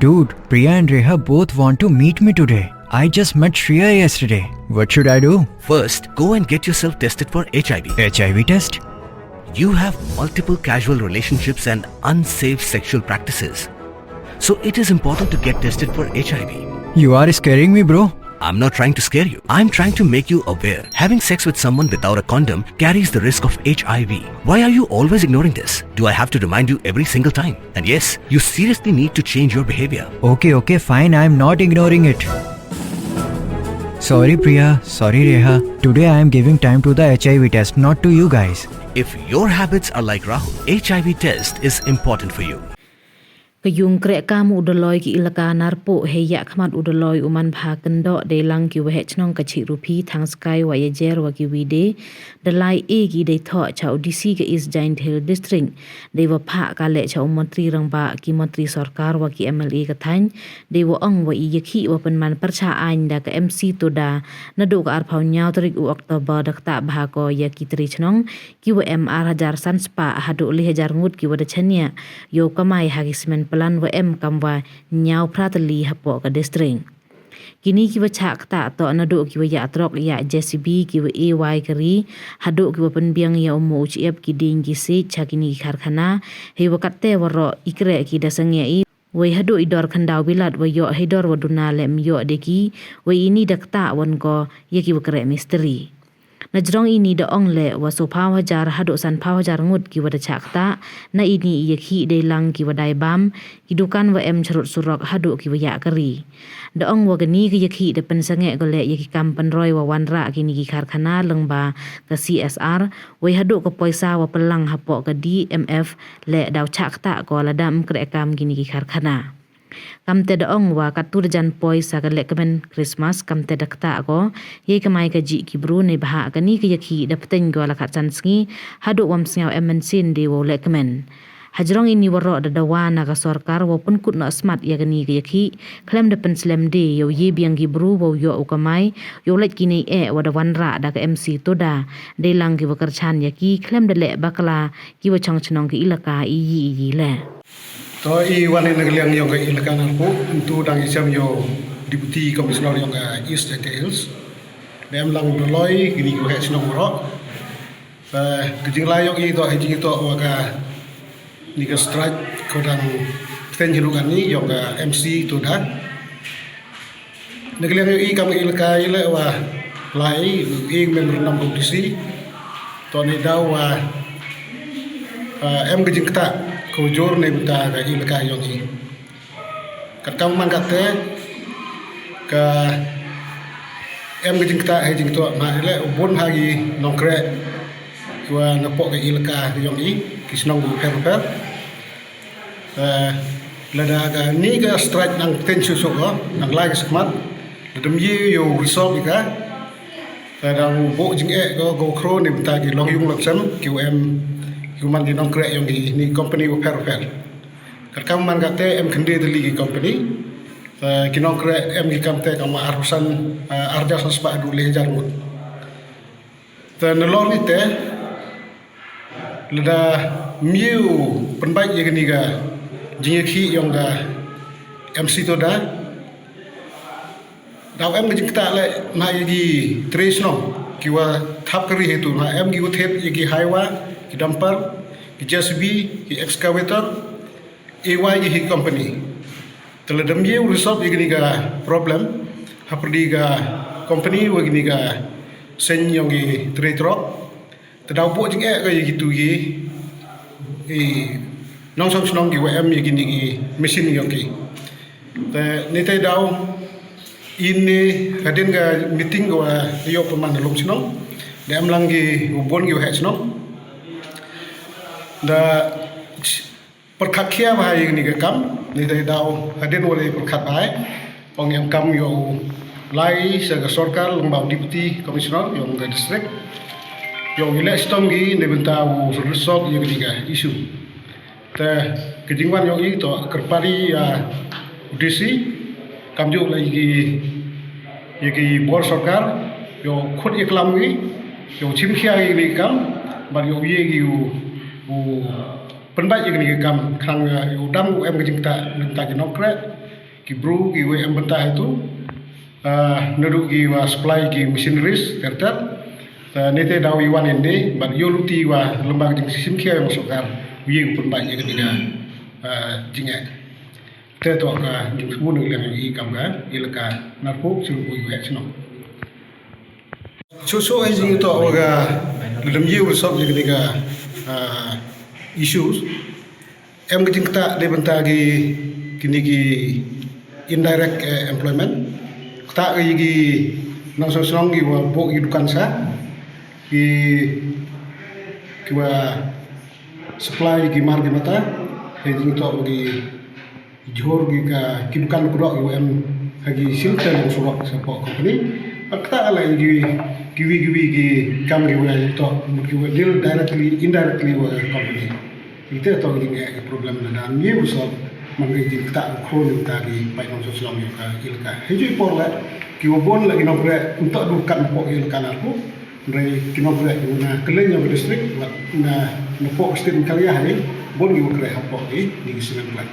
Dude, Priya and Reha both want to meet me today. I just met Shreya yesterday. What should I do? First, go and get yourself tested for HIV. HIV test? You have multiple casual relationships and unsafe sexual practices. So it is important to get tested for HIV. You are scaring me, bro. I'm not trying to scare you. I'm trying to make you aware. Having sex with someone without a condom carries the risk of HIV. Why are you always ignoring this? Do I have to remind you every single time? And yes, you seriously need to change your behavior. Okay, fine. I'm not ignoring it. Sorry, Priya. Sorry, Reha. Today I am giving time to the HIV test, not to you guys. If your habits are like Rahul, HIV test is important for you. Kayung krek kamu udaloy ki ilaka narpo heya khamat udaloy uman bha kendo de lang ki we chnong ka chi rupi thang sky wa yejer wa ki wide de lai e ki de tho cha odisi ke is giant hill district de wa pha ka le cha mantri rang ba ki mantri sarkar wa ki MLA ka thain de wa ong wa i yakhi wa pen man parcha ain da ka MC to da na do ka ar phau nyaw trik u October dak ta bha ko ya ki tri chnong ki wa MR hajar san spa hadu li hajar ngut ki wa da chania yo kamai hagismen pelan WM kamwa nyau pratali hapo ka distring. Kini kiwa chak ta to anado kiwa ya atrok ya JCB kiwa AY kari hado kiwa penbiang ya umu uciap ki ding ki se chakini karkhana hewa katte waro ikre ki dasangya i wai hado idor khandau bilat wa yo hidor wa dunale myo deki wai ini dakta wan ko ye kiwa kare misteri. Najrong ini da ong le wa so phaw hajar hado san phaw hajar ngut ki wada chakta na ini yakhi de lang ki wadai bam ki dukan wa em charut surok hado ki waya kari da ong wa gani ki yakhi de pensange gole yaki kam penroy wa wanra ki ni ki karkhana lengba ka CSR wai hado ka poisa wa pelang hapo ka DMF le daw chakta ko ladam kre kam ki ni ki karkhana. Kamte da ong wa katur jan poi sa ka lekmen Christmas kamte dakta ko ye kamai ka ji ki bru ne bha ka ni ka yakhi da pten go la khat chanski hadu wam sngau MNC de wo lekmen hajrong ini waro da dawana ka sarkar wo pun kut no smart ya ka ni ka yakhi klem da pen slem de yo ye biang ki bru wo yo ukamai yo let ki nei e wa da wanra da ka MC to da de lang ki wakar chan yaki klem da le bakla ki wa chong chnong ki ilaka i yi le to I wane nagliang yung ilakanan po untuk dang isam yo deputy commissioner yung East Details dem lang doloy gini ko het sinong ro kejing layong I to hejing to waga ni ka strike ko dang ten hirugan ni yung MC to da nagliang I kam ilaka ile wa lai I member nam DC to ni daw wa em kejing ta kujur ne buta ka ilaka yung I kat kam man kate ka em kejing ta hejing to ma ile ubun hagi nongkre wa napok ka ilaka yung I kisnong bu per lada ka ni ka strike nang tension so ko nang lai smat ladam yi yo resolve ka kadang bo jing e go kro ne buta ki long yung laksam QM human di nongkre yung ni company wo per kat kam man kate em khande deli ki company ki nongkre em ki kamte kam arusan arja saspa du le jar mut ta nolong ni te lada miu penbai ye ni ga jing khi yung ga MC to da daw em jing ta le na ye di trace no ki wa thap kari hetu na em ki wo thep ye ki haiwa ki dumper ki JCB ki excavator AY ki company teladam ye resolve ye ga problem haprdi ga company wo gini ga sen yong ki trade tadaw po jing ga ye gitu gi nong song snong ki wa em ye gini ki machine yong ki te ne te daw ini hadin ga meeting ga yo peman lom snong dem lang gi ubon gi ha snong da perkhat khia bahai ni ka kam ni dai daw hadin wale perkhat bai ong yang kam yo lai sa ka sarkar lembau deputy commissioner yung ka district yung election gi ne benta u resolve ye ni ka issue ta kejingwan yung I to kerpari DC kam ju lai gi ye gi bor sarkar yo khut iklam gi yo chim khia gi ni kam bar yo ye gi penbai ye ni kam khang udam em kejing ta ki nokre bro ki we bentah itu neduk ki wa supply ki machineries tertat nete daw iwan ende ban yoluti wa lembag jing sistem kia yang masukkan wi pun banyak ketiga jinga teto ka jing semua yang i kamga ilaka narpuk suruh wi sino so jing to waga dalam yu resop jing ketiga issues em jing ta de bentagi kini ki indirect employment ta gi nang sosong gi wa bo gi dukan sa ki wa supply ki mar gi mata he jing to gi jor gi ka ki dukan ko gi em hagi silta ng suwak sa po company akta ala gi kiwi gi kam gi wa to gi wa deal directly indirectly wa company itu to gi problem na mi usop manggi tak khon tadi pai nong sosial media ka ilka hiji por la ki wobon lagi nombre untuk dukan po ilka aku dari kinombre na kelenya district na no po stin kaliya hari bon gi kre hapo di sinen plan